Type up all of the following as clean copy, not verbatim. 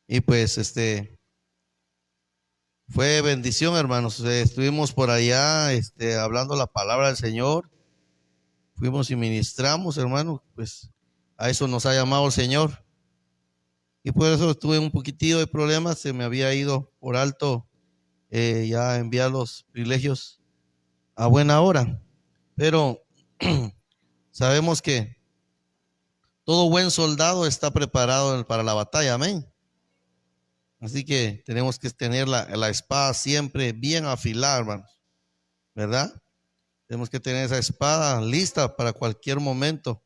Y pues fue bendición, hermanos. Estuvimos por allá hablando la palabra del Señor. Fuimos y ministramos, hermanos. Pues a eso nos ha llamado el Señor. Y por eso tuve un poquitillo de problemas. Se me había ido por alto ya enviar los privilegios a buena hora. Pero sabemos que todo buen soldado está preparado para la batalla. Amén. Así que tenemos que tener la espada siempre bien afilada, hermanos, ¿verdad? Tenemos que tener esa espada lista para cualquier momento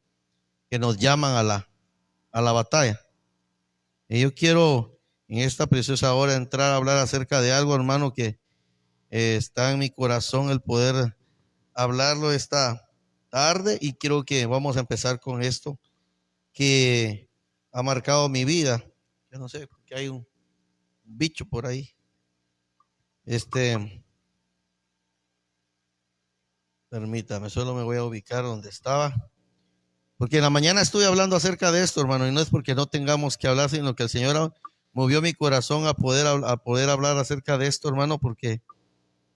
que nos llaman a la batalla. Y yo quiero en esta preciosa hora entrar a hablar acerca de algo, hermano, que está en mi corazón el poder hablarlo esta tarde, y creo que vamos a empezar con esto que ha marcado mi vida. Yo no sé, porque hay un bicho por ahí. Permítame, solo me voy a ubicar donde estaba. Porque en la mañana estuve hablando acerca de esto, hermano, y no es porque no tengamos que hablar, sino que el Señor movió mi corazón a poder hablar acerca de esto, hermano, porque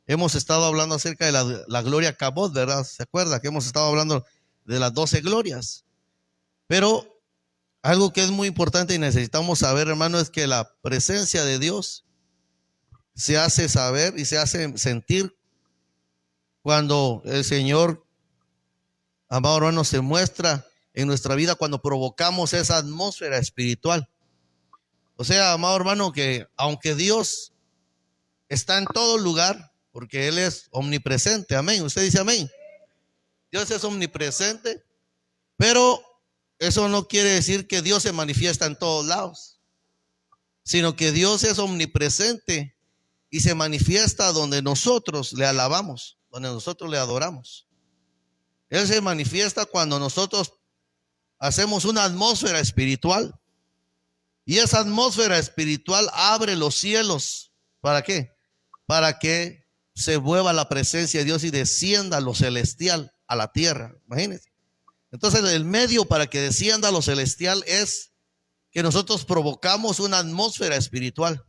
hemos estado hablando acerca de la gloria Kabod, ¿verdad? ¿Se acuerda que hemos estado hablando de las 12 glorias? Pero algo que es muy importante y necesitamos saber, hermano, es que la presencia de Dios se hace saber y se hace sentir cuando el Señor, amado hermano, se muestra en nuestra vida cuando provocamos esa atmósfera espiritual. O sea, amado hermano, que aunque Dios está en todo lugar, porque Él es omnipresente, amén. Usted dice amén. Dios es omnipresente, pero eso no quiere decir que Dios se manifiesta en todos lados, sino que Dios es omnipresente y se manifiesta donde nosotros le alabamos, donde nosotros le adoramos. Él se manifiesta cuando nosotros hacemos una atmósfera espiritual. Y esa atmósfera espiritual abre los cielos. ¿Para qué? Para que se mueva la presencia de Dios y descienda lo celestial a la tierra. Imagínense. Entonces el medio para que descienda lo celestial es que nosotros provocamos una atmósfera espiritual.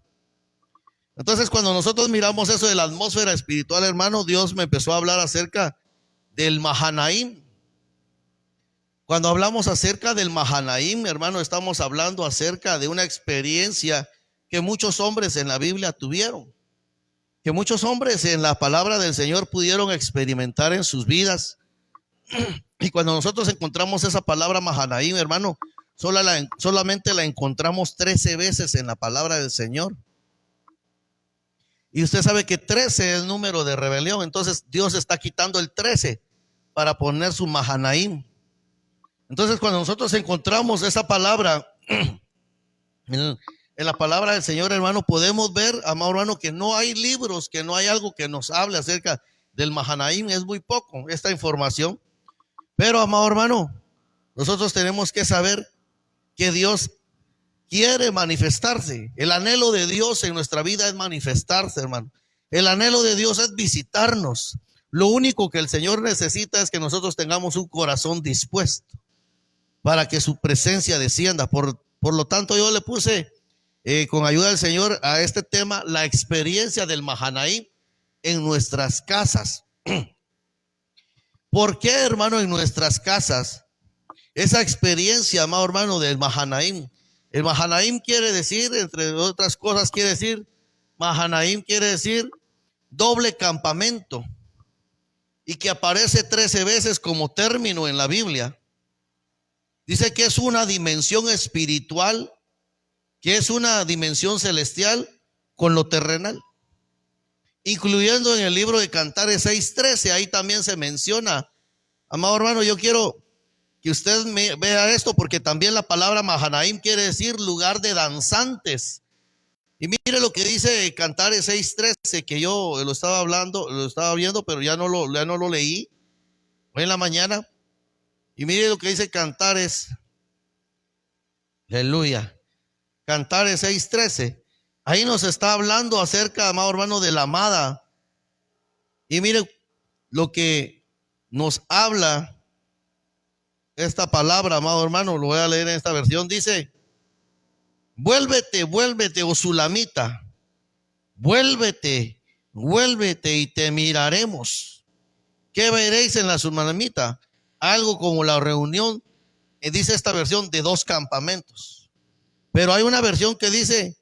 Entonces cuando nosotros miramos eso de la atmósfera espiritual, hermano, Dios me empezó a hablar acerca del Mahanaim. Cuando hablamos acerca del Mahanaim, hermano, estamos hablando acerca de una experiencia que muchos hombres en la Biblia tuvieron, que muchos hombres en la palabra del Señor pudieron experimentar en sus vidas. Y cuando nosotros encontramos esa palabra Mahanaim, hermano, solamente la encontramos 13 veces en la palabra del Señor. Y usted sabe que 13 es el número de rebelión, entonces Dios está quitando el 13 para poner su Mahanaim. Entonces cuando nosotros encontramos esa palabra en la palabra del Señor, hermano, podemos ver, amado hermano, que no hay libros, que no hay algo que nos hable acerca del Mahanaim. Es muy poco esta información. Pero, amado hermano, nosotros tenemos que saber que Dios quiere manifestarse. El anhelo de Dios en nuestra vida es manifestarse, hermano. El anhelo de Dios es visitarnos. Lo único que el Señor necesita es que nosotros tengamos un corazón dispuesto para que su presencia descienda. Por lo tanto, yo le puse con ayuda del Señor a este tema la experiencia del Mahanaim en nuestras casas. ¿Por qué, hermano, en nuestras casas? Esa experiencia, amado hermano, del Mahanaim. El Mahanaim quiere decir, entre otras cosas, Mahanaim quiere decir doble campamento, y que aparece 13 veces como término en la Biblia. Dice que es una dimensión espiritual, que es una dimensión celestial con lo terrenal. Incluyendo en el libro de Cantares 6:13, ahí también se menciona. Amado hermano, yo quiero que usted vea esto, porque también la palabra Mahanaim quiere decir lugar de danzantes. Y mire lo que dice Cantares 6:13, que yo lo estaba viendo, pero ya no lo leí hoy en la mañana. Y mire lo que dice Cantares, aleluya, Cantares 6:13. Ahí nos está hablando acerca, amado hermano, de la amada. Y mire lo que nos habla esta palabra, amado hermano, lo voy a leer en esta versión. Dice: vuélvete, vuélvete, oh Sulamita, vuélvete, vuélvete y te miraremos. ¿Qué veréis en la Sulamita? Algo como la reunión, dice esta versión, de dos campamentos. Pero hay una versión que dice,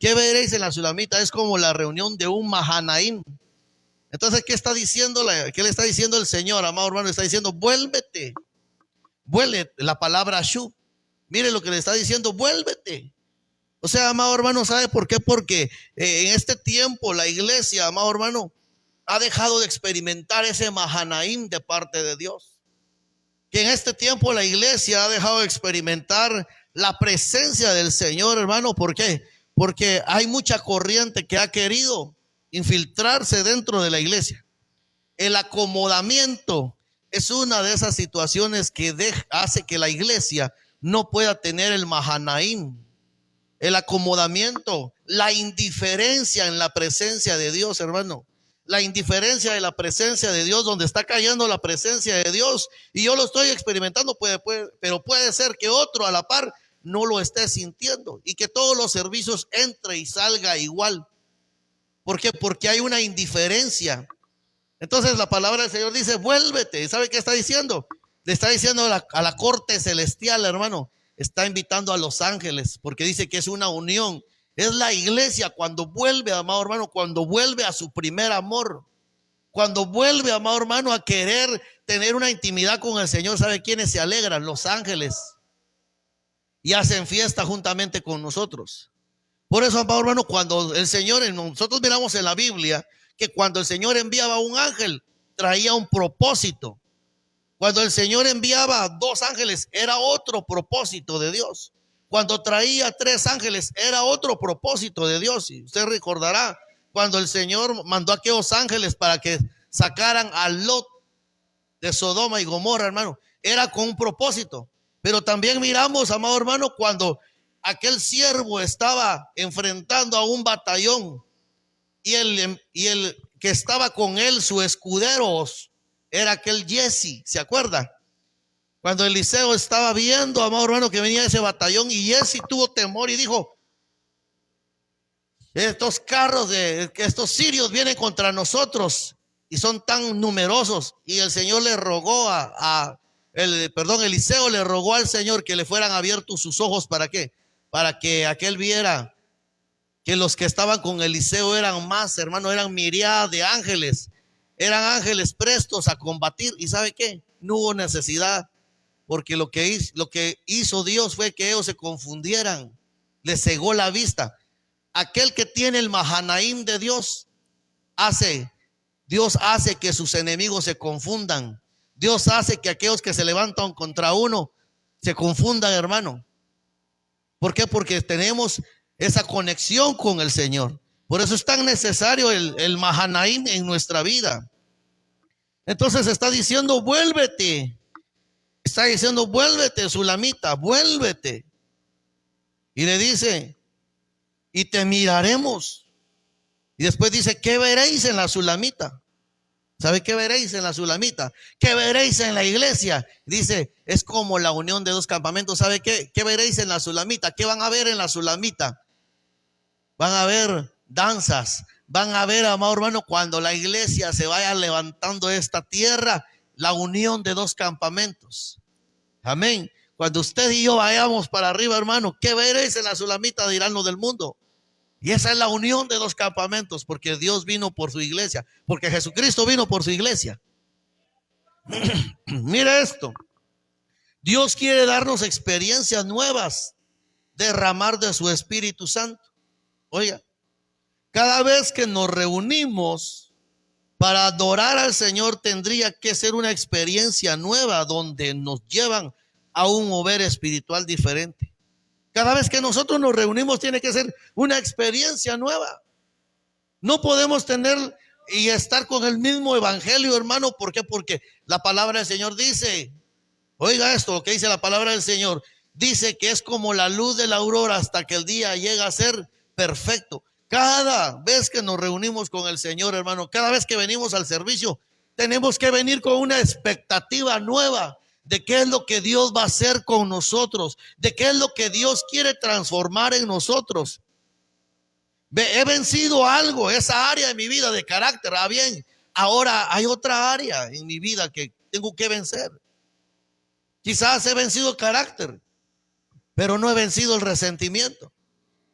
¿qué veréis en la Sulamita? Es como la reunión de un Mahanaim. Entonces, ¿qué está diciendo? ¿Qué le está diciendo el Señor, amado hermano? Le está diciendo, vuélvete, vuélvete, la palabra Shub. Mire lo que le está diciendo, vuélvete. O sea, amado hermano, ¿sabe por qué? Porque en este tiempo la iglesia, amado hermano, ha dejado de experimentar ese Mahanaim de parte de Dios. Que en este tiempo la iglesia ha dejado de experimentar la presencia del Señor, hermano. ¿Por qué? Porque hay mucha corriente que ha querido infiltrarse dentro de la iglesia. El acomodamiento es una de esas situaciones que hace que la iglesia no pueda tener el Mahanaim. El acomodamiento, la indiferencia en la presencia de Dios, hermano. La indiferencia de la presencia de Dios, donde está cayendo la presencia de Dios. Y yo lo estoy experimentando, pero puede ser que otro a la par no lo esté sintiendo. Y que todos los servicios entre y salga igual. ¿Por qué? Porque hay una indiferencia. Entonces la palabra del Señor dice, vuélvete. ¿Y sabe qué está diciendo? Le está diciendo a la corte celestial, hermano. Está invitando a los ángeles, porque dice que es una unión. Es la iglesia cuando vuelve, amado hermano, cuando vuelve a su primer amor. Cuando vuelve, amado hermano, a querer tener una intimidad con el Señor. ¿Sabe quiénes se alegran? Los ángeles. Y hacen fiesta juntamente con nosotros. Por eso, amado hermano, cuando el Señor, nosotros miramos en la Biblia, que cuando el Señor enviaba a un ángel, traía un propósito. Cuando el Señor enviaba 2 ángeles, era otro propósito de Dios. Cuando traía 3 ángeles, era otro propósito de Dios. Y usted recordará cuando el Señor mandó a aquellos ángeles para que sacaran a Lot de Sodoma y Gomorra, hermano. Era con un propósito. Pero también miramos, amado hermano, cuando aquel siervo estaba enfrentando a un batallón y el que estaba con él, su escudero, era aquel Jesse, ¿se acuerda? Cuando Eliseo estaba viendo, amado hermano, que venía ese batallón, y Jesse tuvo temor y dijo, estos carros estos sirios vienen contra nosotros y son tan numerosos. Y el Señor le rogó Eliseo le rogó al Señor que le fueran abiertos sus ojos. ¿Para qué? Para que aquel viera que los que estaban con Eliseo eran más, hermano, eran miríadas de ángeles. Eran ángeles prestos a combatir. ¿Y sabe qué? No hubo necesidad, porque lo que hizo Dios fue que ellos se confundieran. Les cegó la vista. Aquel que tiene el Mahanaim de Dios Dios hace que sus enemigos se confundan. Dios hace que aquellos que se levantan contra uno se confundan, hermano. ¿Por qué? Porque tenemos esa conexión con el Señor. Por eso es tan necesario el Mahanaim en nuestra vida. Entonces está diciendo, vuélvete. Está diciendo, vuélvete, Sulamita, vuélvete. Y le dice, y te miraremos. Y después dice, ¿qué veréis en la Sulamita? ¿Sabe qué veréis en la Sulamita? ¿Qué veréis en la iglesia? Dice, es como la unión de 2 campamentos. ¿Sabe qué? ¿Qué veréis en la Sulamita? ¿Qué van a ver en la Sulamita? Van a ver danzas. Van a ver, amado hermano, cuando la iglesia se vaya levantando de esta tierra, la unión de 2 campamentos. Amén. Cuando usted y yo vayamos para arriba, hermano, ¿qué veréis en la Sulamita? Dirán los del mundo. Y esa es la unión de 2 campamentos, porque Dios vino por su iglesia, porque Jesucristo vino por su iglesia. Mira esto. Dios quiere darnos experiencias nuevas, derramar de su Espíritu Santo. Oiga, cada vez que nos reunimos para adorar al Señor, tendría que ser una experiencia nueva donde nos llevan a un mover espiritual diferente. Cada vez que nosotros nos reunimos tiene que ser una experiencia nueva. No podemos tener y estar con el mismo evangelio, hermano. ¿Por qué? Porque la palabra del Señor dice, oiga esto, lo que dice la palabra del Señor, dice que es como la luz de la aurora hasta que el día llega a ser perfecto. Cada vez que nos reunimos con el Señor, hermano, cada vez que venimos al servicio, tenemos que venir con una expectativa nueva. de qué es lo que Dios va a hacer con nosotros, de qué es lo que Dios quiere transformar en nosotros. He vencido algo, esa área de mi vida de carácter, bien, ahora hay otra área en mi vida que tengo que vencer. Quizás he vencido el carácter, pero no he vencido el resentimiento.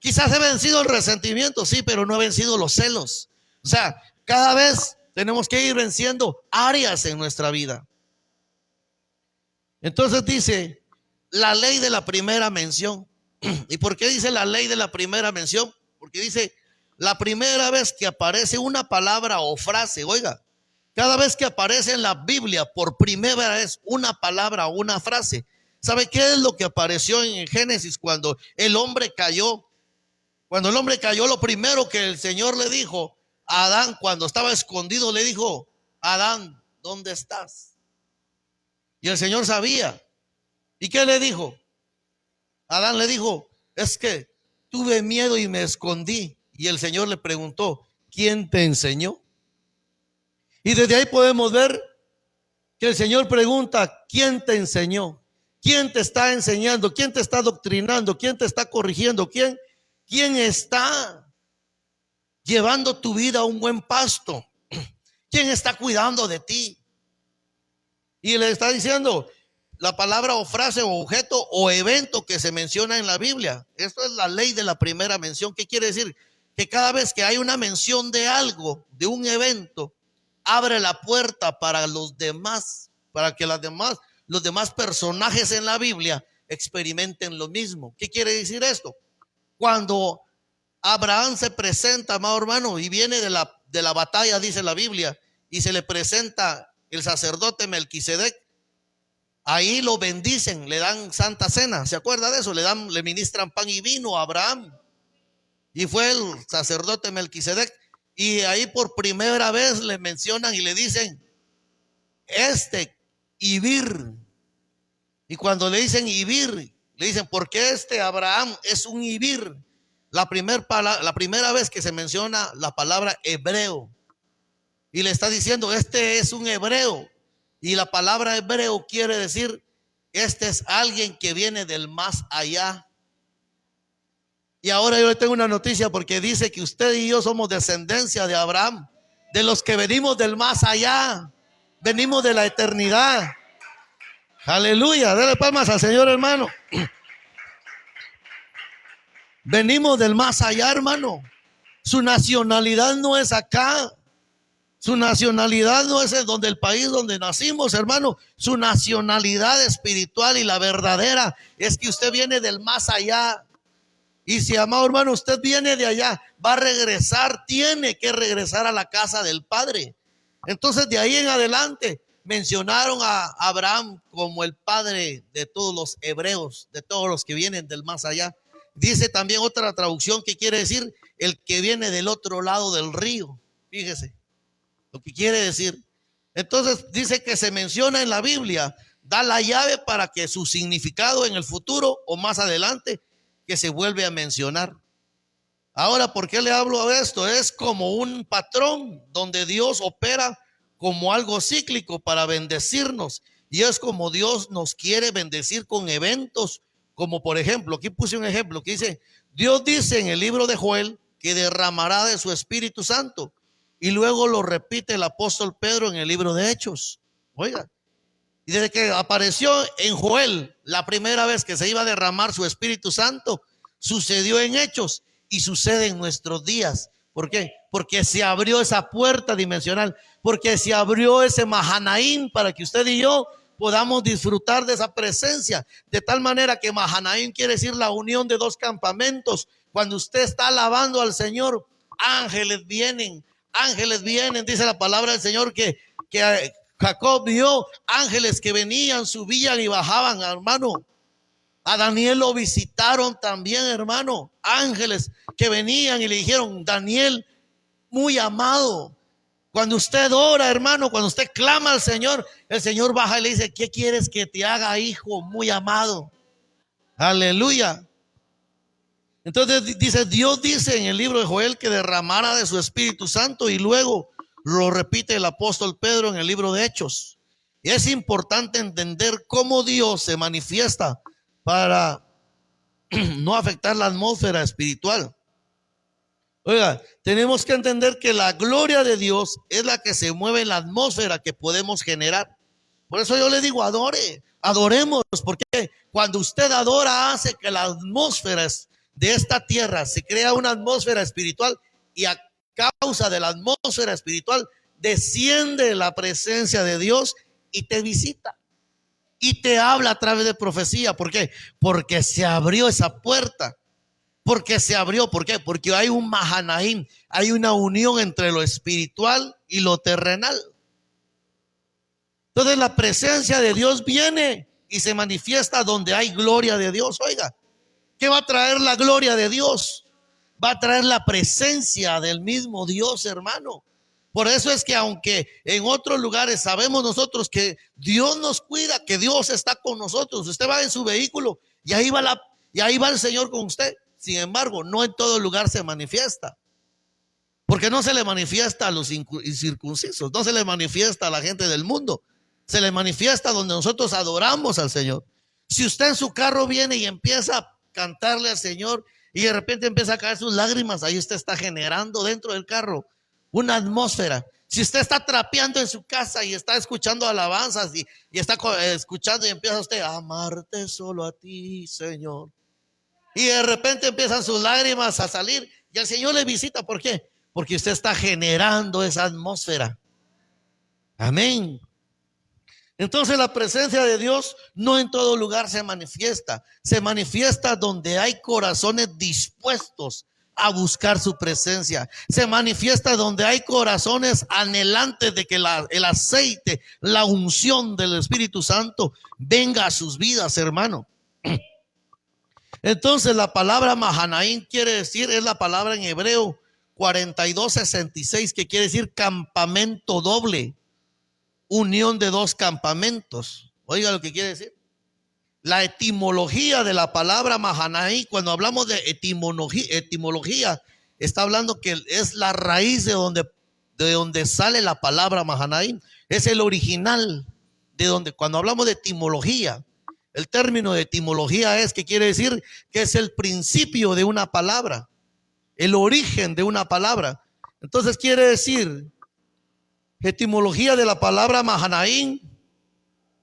Quizás he vencido el resentimiento, sí, pero no he vencido los celos. O sea, cada vez tenemos que ir venciendo áreas en nuestra vida. Entonces dice la ley de la primera mención. ¿Y por qué dice la ley de la primera mención? Porque dice la primera vez que aparece una palabra o frase, oiga, cada vez que aparece en la Biblia por primera vez una palabra o una frase, ¿sabe qué es lo que apareció en Génesis cuando el hombre cayó? Cuando el hombre cayó, lo primero que el Señor le dijo a Adán, cuando estaba escondido, le dijo: Adán, ¿dónde estás? Y el Señor sabía. ¿Y qué le dijo? Adán le dijo: es que tuve miedo y me escondí. Y el Señor le preguntó: ¿quién te enseñó? Y desde ahí podemos ver que el Señor pregunta: ¿quién te enseñó? ¿Quién te está enseñando? ¿Quién te está doctrinando? ¿Quién te está corrigiendo? ¿Quién está llevando tu vida a un buen pasto? ¿Quién está cuidando de ti? Y le está diciendo la palabra o frase o objeto o evento que se menciona en la Biblia. Esto es la ley de la primera mención. ¿Qué quiere decir? Que cada vez que hay una mención de algo, de un evento, abre la puerta para los demás, para que los demás personajes en la Biblia experimenten lo mismo. ¿Qué quiere decir esto? Cuando Abraham se presenta, amado hermano, y viene de la batalla, dice la Biblia, y se le presenta el sacerdote Melquisedec, ahí lo bendicen, le dan santa cena, ¿se acuerda de eso? Le ministran pan y vino a Abraham, y fue el sacerdote Melquisedec, y ahí por primera vez le mencionan y le dicen Ibir. Y cuando le dicen Ibir, le dicen: ¿por qué Abraham es un Ibir? La primera vez que se menciona la palabra hebreo, y le está diciendo: este es un hebreo. Y la palabra hebreo quiere decir: este es alguien que viene del más allá. Y ahora yo le tengo una noticia, porque dice que usted y yo somos descendencia de Abraham, de los que venimos del más allá, venimos de la eternidad. Aleluya, dale palmas al Señor, hermano. Venimos del más allá, hermano. Su nacionalidad no es acá. Su nacionalidad no es donde el país donde nacimos, hermano. Su nacionalidad espiritual y la verdadera es que usted viene del más allá. Y si, amado hermano, usted viene de allá, va a regresar, tiene que regresar a la casa del Padre. Entonces, de ahí en adelante, mencionaron a Abraham como el padre de todos los hebreos, de todos los que vienen del más allá. Dice también otra traducción que quiere decir el que viene del otro lado del río. Fíjese lo que quiere decir. Entonces dice que se menciona en la Biblia, da la llave para que su significado en el futuro o más adelante que se vuelve a mencionar. Ahora, ¿por qué le hablo de esto? Es como un patrón donde Dios opera como algo cíclico para bendecirnos, y es como Dios nos quiere bendecir con eventos, como por ejemplo, aquí puse un ejemplo que dice: Dios dice en el libro de Joel que derramará de su Espíritu Santo, y luego lo repite el apóstol Pedro en el libro de Hechos. Oiga, y desde que apareció en Joel la primera vez que se iba a derramar su Espíritu Santo, sucedió en Hechos y sucede en nuestros días. ¿Por qué? Porque se abrió esa puerta dimensional, porque se abrió ese Mahanaim para que usted y yo podamos disfrutar de esa presencia. De tal manera que Mahanaim quiere decir la unión de dos campamentos. Cuando usted está alabando al Señor, ángeles vienen, dice la palabra del Señor que Jacob vio ángeles que venían, subían y bajaban, hermano. A Daniel lo visitaron también, hermano, ángeles que venían y le dijeron: Daniel, muy amado, cuando usted ora, hermano, cuando usted clama al Señor, el Señor baja y le dice: ¿qué quieres que te haga, hijo muy amado? Aleluya. Entonces dice, Dios dice en el libro de Joel que derramara de su Espíritu Santo, y luego lo repite el apóstol Pedro en el libro de Hechos. es importante entender cómo Dios se manifiesta para no afectar la atmósfera espiritual. Oiga, tenemos que entender que la gloria de Dios es la que se mueve en la atmósfera que podemos generar. Por eso yo le digo, adoremos, porque cuando usted adora hace que la atmósfera de esta tierra se crea una atmósfera espiritual, y a causa de la atmósfera espiritual desciende la presencia de Dios y te visita y te habla a través de profecía. ¿Por qué? Porque se abrió esa puerta. Porque se abrió. ¿Por qué? Porque hay un Mahanaim, hay una unión entre lo espiritual y lo terrenal. Entonces la presencia de Dios viene y se manifiesta donde hay gloria de Dios. Oiga, ¿qué va a traer la gloria de Dios? Va a traer la presencia del mismo Dios, hermano. Por eso es que aunque en otros lugares sabemos nosotros que Dios nos cuida, que Dios está con nosotros, usted va en su vehículo y ahí va el Señor con usted. Sin embargo, no en todo lugar se manifiesta. Porque no se le manifiesta a los incircuncisos, no se le manifiesta a la gente del mundo. Se le manifiesta donde nosotros adoramos al Señor. Si usted en su carro viene y empieza a cantarle al Señor y de repente empieza a caer sus lágrimas, ahí usted está generando dentro del carro una atmósfera. Si usted está trapeando en su casa y está escuchando alabanzas y está escuchando y empieza usted a amarte solo a ti, Señor, y de repente empiezan sus lágrimas a salir y el Señor le visita. ¿Por qué? Porque usted está generando esa atmósfera. Amén. Entonces la presencia de Dios no en todo lugar se manifiesta donde hay corazones dispuestos a buscar su presencia. Se manifiesta donde hay corazones anhelantes de que el aceite, la unción del Espíritu Santo venga a sus vidas, hermano. Entonces la palabra Mahanaim es la palabra en hebreo 42:66, que quiere decir campamento doble, unión de dos campamentos. Oiga lo que quiere decir. La etimología de la palabra Mahanaim, cuando hablamos de etimología, está hablando que es la raíz de donde sale la palabra Mahanaim. Es el original de donde, cuando hablamos de etimología, el término de etimología es que quiere decir que es el principio de una palabra, el origen de una palabra. Entonces quiere decir, etimología de la palabra Mahanaim,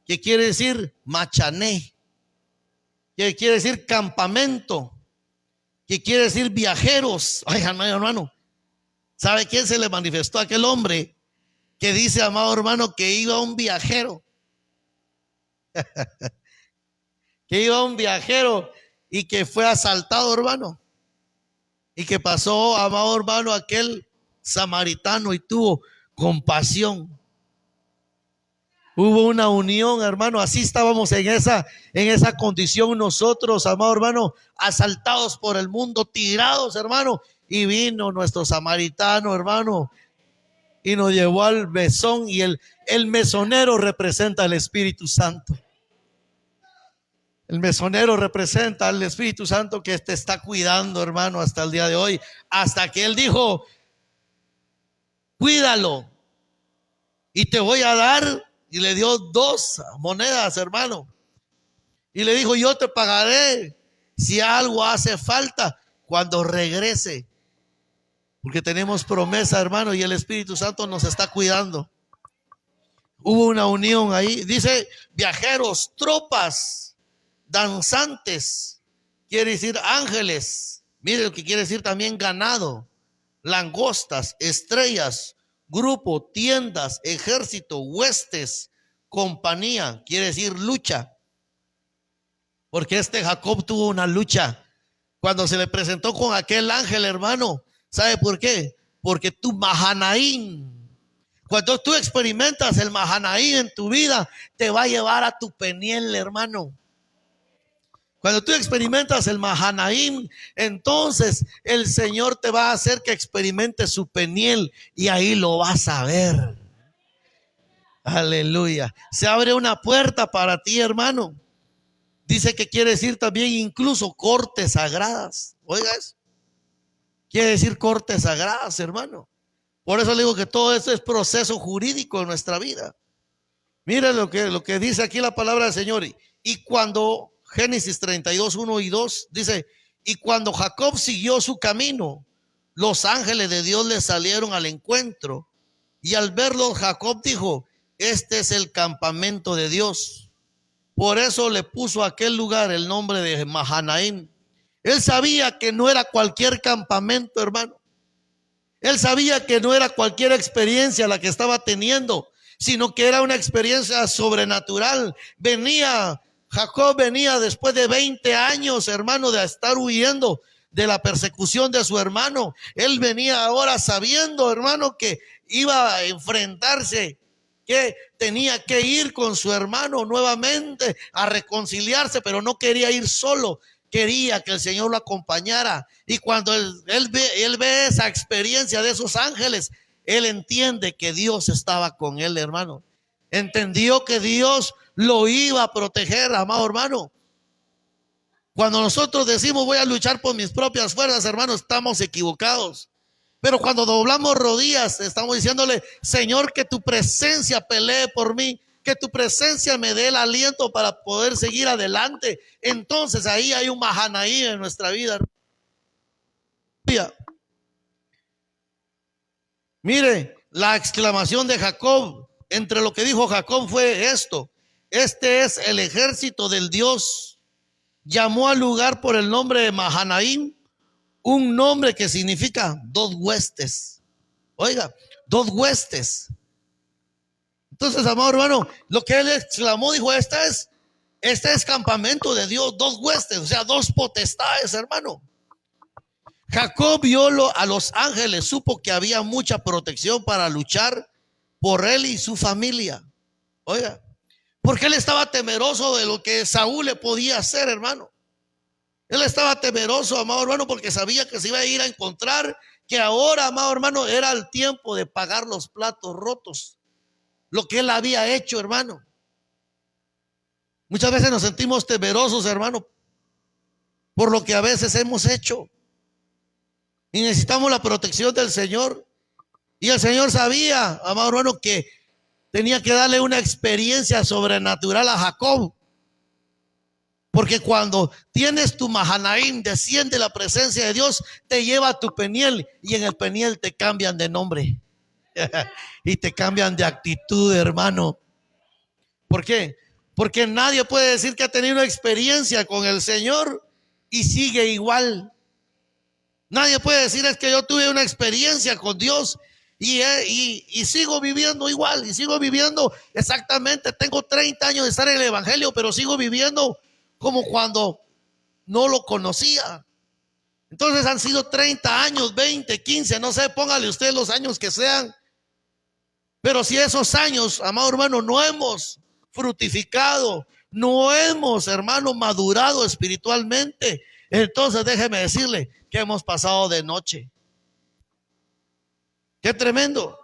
que quiere decir machané, que quiere decir campamento, que quiere decir viajeros. Ay, hermano, ¿sabe quién se le manifestó a aquel hombre que dice, amado hermano, que iba un viajero? Que iba un viajero y que fue asaltado, hermano, y que pasó, amado hermano, aquel samaritano y tuvo compasión. Hubo una unión, hermano. Así estábamos en esa condición nosotros, amado hermano, asaltados por el mundo, tirados, hermano, y vino nuestro samaritano, hermano, y nos llevó al mesón, y el mesonero representa al Espíritu Santo. El mesonero representa al Espíritu Santo que te está cuidando, hermano, hasta el día de hoy. Hasta que Él dijo, cuídalo y te voy a dar. Y le dio 2 monedas, hermano. Y le dijo, yo te pagaré si algo hace falta cuando regrese. Porque tenemos promesa, hermano, y el Espíritu Santo nos está cuidando. Hubo una unión ahí. Dice viajeros, tropas, danzantes, quiere decir ángeles. Mire lo que quiere decir también ganado, langostas, estrellas, grupo, tiendas, ejército, huestes, compañía, quiere decir lucha. Porque Jacob tuvo una lucha cuando se le presentó con aquel ángel, hermano. ¿Sabe por qué? Porque tu Mahanaim, cuando tú experimentas el Mahanaim en tu vida, te va a llevar a tu Peniel, hermano. Cuando tú experimentas el Mahanaim, entonces el Señor te va a hacer que experimentes su Peniel y ahí lo vas a ver. Aleluya. Se abre una puerta para ti, hermano. Dice que quiere decir también incluso cortes sagradas. Oiga eso. Quiere decir cortes sagradas, hermano. Por eso le digo que todo esto es proceso jurídico en nuestra vida. Mira lo que dice aquí la palabra del Señor. Y cuando, Génesis 32, 1 y 2, dice, y cuando Jacob siguió su camino, los ángeles de Dios le salieron al encuentro. Y al verlo, Jacob dijo, este es el campamento de Dios. Por eso le puso a aquel lugar el nombre de Mahanaim. Él sabía que no era cualquier campamento, hermano. Él sabía que no era cualquier experiencia la que estaba teniendo, sino que era una experiencia sobrenatural. Jacob venía después de 20 años, hermano, de estar huyendo de la persecución de su hermano. Él venía ahora sabiendo, hermano, que iba a enfrentarse, que tenía que ir con su hermano nuevamente a reconciliarse, pero no quería ir solo. Quería que el Señor lo acompañara. Y cuando él ve esa experiencia de esos ángeles, él entiende que Dios estaba con él, hermano. Entendió que Dios lo iba a proteger, amado hermano. Cuando nosotros decimos voy a luchar por mis propias fuerzas, hermano, estamos equivocados. Pero cuando doblamos rodillas, estamos diciéndole, Señor, que tu presencia pelee por mí, que tu presencia me dé el aliento para poder seguir adelante. Entonces ahí hay un Mahanaim en nuestra vida. Mire, la exclamación de Jacob, entre lo que dijo Jacob fue esto: este es el ejército del Dios. Llamó al lugar por el nombre de Mahanaim, un nombre que significa dos huestes. Oiga, dos huestes. Entonces, amado hermano, lo que él exclamó, dijo, este es campamento de Dios, dos huestes, o sea, dos potestades, hermano. Jacob vio a los ángeles, supo que había mucha protección para luchar por él y su familia. Oiga, porque él estaba temeroso de lo que Saúl le podía hacer, hermano. Él estaba temeroso, amado hermano, porque sabía que se iba a ir a encontrar que ahora, amado hermano, era el tiempo de pagar los platos rotos. Lo que él había hecho, hermano. Muchas veces nos sentimos temerosos, hermano, por lo que a veces hemos hecho. Y necesitamos la protección del Señor. Y el Señor sabía, amado hermano, que tenía que darle una experiencia sobrenatural a Jacob. Porque cuando tienes tu Mahanaim, desciende la presencia de Dios, te lleva a tu Peniel y en el Peniel te cambian de nombre. Y te cambian de actitud, hermano. ¿Por qué? Porque nadie puede decir que ha tenido una experiencia con el Señor y sigue igual. Nadie puede decir es que yo tuve una experiencia con Dios y sigo viviendo igual, y sigo viviendo exactamente. Tengo 30 años de estar en el evangelio, pero sigo viviendo como cuando no lo conocía. Entonces han sido 30 años, 20, 15, no sé, póngale usted los años que sean. Pero si esos años, amado hermano, no hemos fructificado, no hemos, hermano, madurado espiritualmente, entonces déjeme decirle que hemos pasado de noche. Qué tremendo.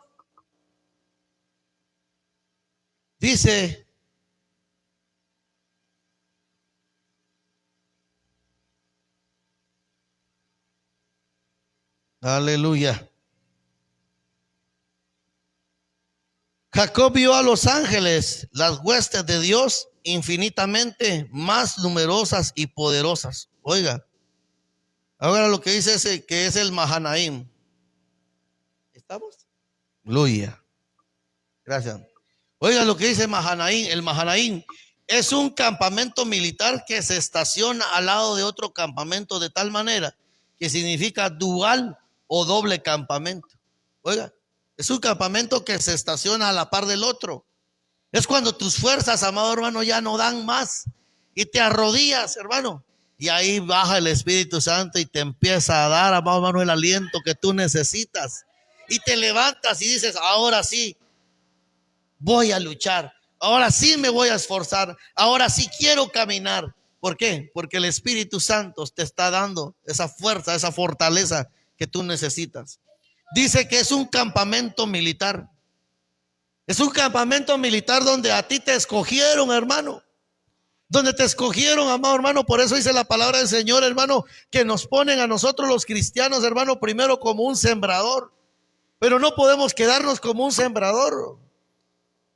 Dice, aleluya. Jacob vio a los ángeles, las huestes de Dios, infinitamente más numerosas y poderosas. Oiga, ahora lo que dice ese, que es el Mahanaim. ¿Estamos? Aleluya. Gracias. Oiga lo que dice Mahanaim. El Mahanaim es un campamento militar que se estaciona al lado de otro campamento de tal manera que significa dual o doble campamento. Oiga, es un campamento que se estaciona a la par del otro. Es cuando tus fuerzas, amado hermano, ya no dan más y te arrodillas, hermano. Y ahí baja el Espíritu Santo y te empieza a dar, amado hermano, el aliento que tú necesitas. Y te levantas y dices, ahora sí, voy a luchar. Ahora sí me voy a esforzar. Ahora sí quiero caminar. ¿Por qué? Porque el Espíritu Santo te está dando esa fuerza, esa fortaleza que tú necesitas. Dice que es un campamento militar. Es un campamento militar donde a ti te escogieron, hermano. Donde te escogieron, amado hermano. Por eso dice la palabra del Señor, hermano, que nos ponen a nosotros los cristianos, hermano, primero como un sembrador. Pero no podemos quedarnos como un sembrador.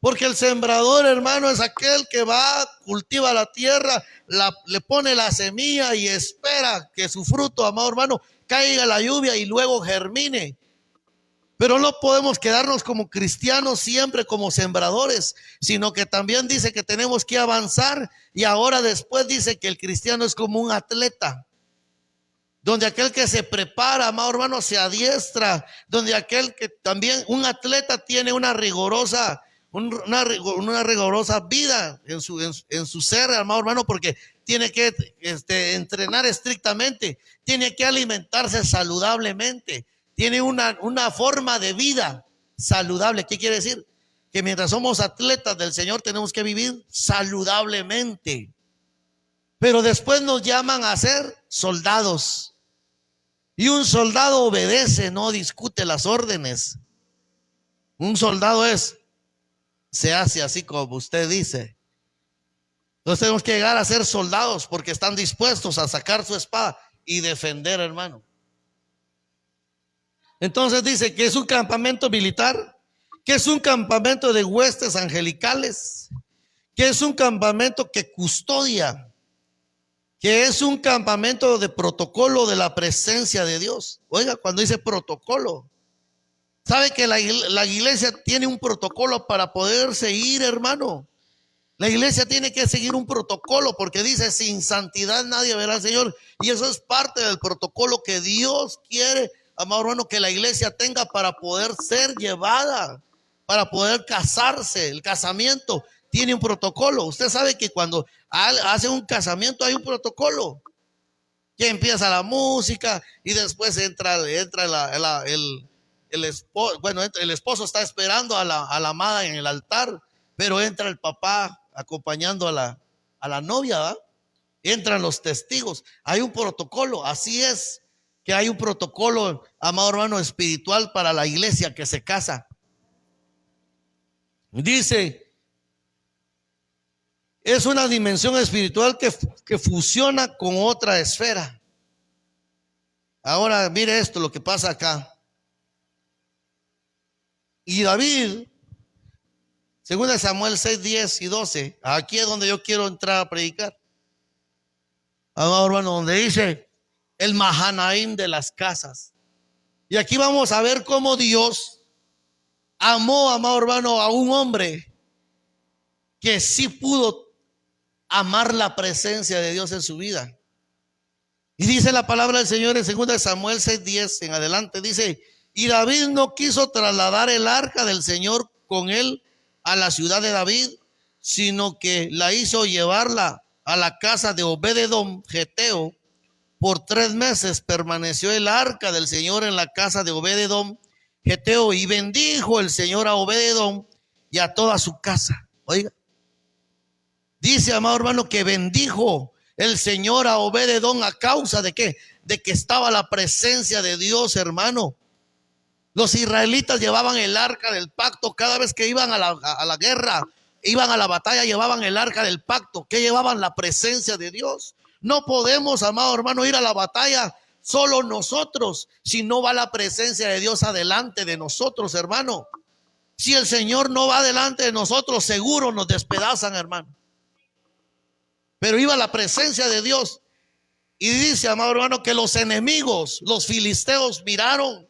Porque el sembrador, hermano, es aquel que va, cultiva la tierra, le pone la semilla y espera que su fruto, amado hermano, caiga la lluvia y luego germine. Pero no podemos quedarnos como cristianos siempre como sembradores, sino que también dice que tenemos que avanzar. Y ahora después dice que el cristiano es como un atleta, donde aquel que se prepara, amado hermano, se adiestra, donde aquel que también, un atleta tiene una rigurosa vida en su ser, amado hermano, porque tiene que entrenar estrictamente, tiene que alimentarse saludablemente, tiene una forma de vida saludable. ¿Qué quiere decir? Que mientras somos atletas del Señor tenemos que vivir saludablemente. Pero después nos llaman a ser soldados. Y un soldado obedece, no discute las órdenes. Un soldado se hace así como usted dice. Entonces tenemos que llegar a ser soldados porque están dispuestos a sacar su espada y defender, hermano. Entonces dice que es un campamento militar, que es un campamento de huestes angelicales, que es un campamento que custodia, que es un campamento de protocolo de la presencia de Dios. Oiga, cuando dice protocolo, ¿sabe que la iglesia tiene un protocolo para poderse ir, hermano? La iglesia tiene que seguir un protocolo porque dice, sin santidad nadie verá al Señor. Y eso es parte del protocolo que Dios quiere, amado hermano, que la iglesia tenga para poder ser llevada, para poder casarse. El casamiento tiene un protocolo. Usted sabe que cuando hace un casamiento hay un protocolo. Que empieza la música y después entra el esposo. Bueno, el esposo está esperando a la amada en el altar, pero entra el papá acompañando a la novia, ¿verdad? Entran los testigos. Hay un protocolo. Así es que hay un protocolo, amado hermano, espiritual para la iglesia que se casa. Dice, es una dimensión espiritual que fusiona con otra esfera. Ahora mire esto, lo que pasa acá. Y David, según Samuel 6, 10 y 12, aquí es donde yo quiero entrar a predicar. Amado hermano, donde dice el Mahanaim de las casas. Y aquí vamos a ver cómo Dios amó, amado hermano, a un hombre que sí pudo amar la presencia de Dios en su vida. Y dice la palabra del Señor en 2 Samuel 6:10 en adelante, dice, y David no quiso trasladar el arca del Señor con él a la ciudad de David, sino que la hizo llevarla a la casa de Obed-edom Geteo. Por 3 meses permaneció el arca del Señor en la casa de Obed-edom Geteo, y bendijo el Señor a Obed-edom y a toda su casa. Oiga, dice, amado hermano, que bendijo el Señor a Obed-edom a causa de ¿qué? De que estaba la presencia de Dios, hermano. Los israelitas llevaban el arca del pacto cada vez que iban a la guerra, iban a la batalla, llevaban el arca del pacto, que llevaban la presencia de Dios. No podemos, amado hermano, ir a la batalla solo nosotros, si no va la presencia de Dios adelante de nosotros, hermano. Si el Señor no va delante de nosotros, seguro nos despedazan, hermano. Pero iba la presencia de Dios. Y dice, amado hermano, que los enemigos, los filisteos, miraron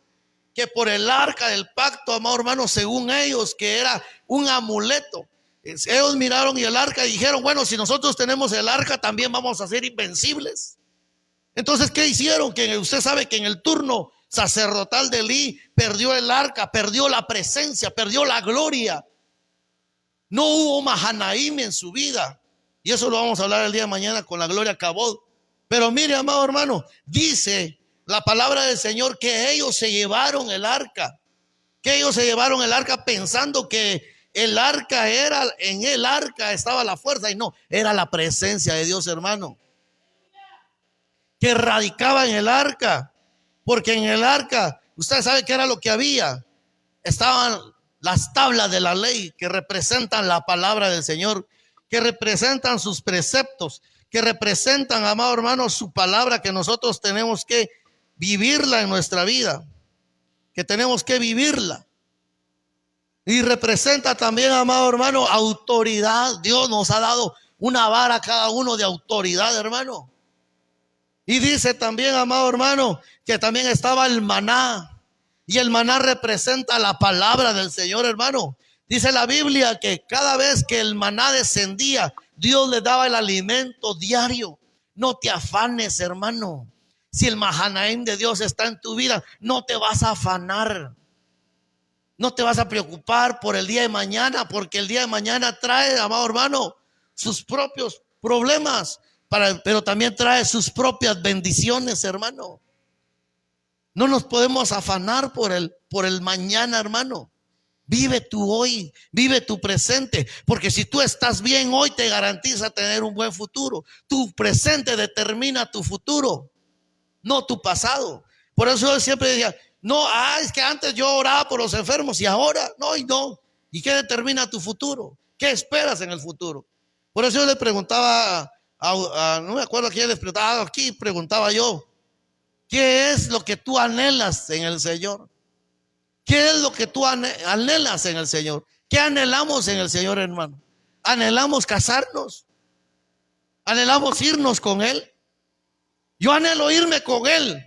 que por el arca del pacto, amado hermano, según ellos, que era un amuleto, ellos miraron y el arca y dijeron, bueno, si nosotros tenemos el arca, también vamos a ser invencibles. Entonces, ¿qué hicieron? Que usted sabe que en el turno sacerdotal de Elí perdió el arca, perdió la presencia, perdió la gloria. No hubo Mahanaim en su vida. Y eso lo vamos a hablar el día de mañana con la gloria Cabod. Pero mire, amado hermano, dice la palabra del Señor que ellos se llevaron el arca. Que ellos se llevaron el arca pensando que el arca era, en el arca estaba la fuerza. Y no, era la presencia de Dios, hermano, que radicaba en el arca. Porque en el arca, usted sabe que era lo que había. Estaban las tablas de la ley que representan la palabra del Señor, que representan sus preceptos, que representan, amado hermano, su palabra, que nosotros tenemos que vivirla en nuestra vida, que tenemos que vivirla. Y representa también, amado hermano, autoridad. Dios nos ha dado una vara a cada uno de autoridad, hermano. Y dice también, amado hermano, que también estaba el maná. Y el maná representa la palabra del Señor, hermano. Dice la Biblia que cada vez que el maná descendía, Dios le daba el alimento diario. No te afanes, hermano. Si el Mahanaim de Dios está en tu vida, no te vas a afanar. No te vas a preocupar por el día de mañana, porque el día de mañana trae, amado hermano, sus propios problemas, pero también trae sus propias bendiciones, hermano. No nos podemos afanar por el mañana, hermano. Vive tu hoy, vive tu presente, porque si tú estás bien hoy te garantiza tener un buen futuro. Tu presente determina tu futuro, no tu pasado. Por eso yo siempre decía, no, es que antes yo oraba por los enfermos y ahora no y no. ¿Y qué determina tu futuro? ¿Qué esperas en el futuro? Por eso yo le preguntaba no me acuerdo a quién les preguntaba, aquí preguntaba yo, ¿qué es lo que tú anhelas en el Señor? ¿Qué es lo que tú anhelas en el Señor? ¿Qué anhelamos en el Señor, hermano? ¿Anhelamos casarnos? ¿Anhelamos irnos con Él? Yo anhelo irme con Él,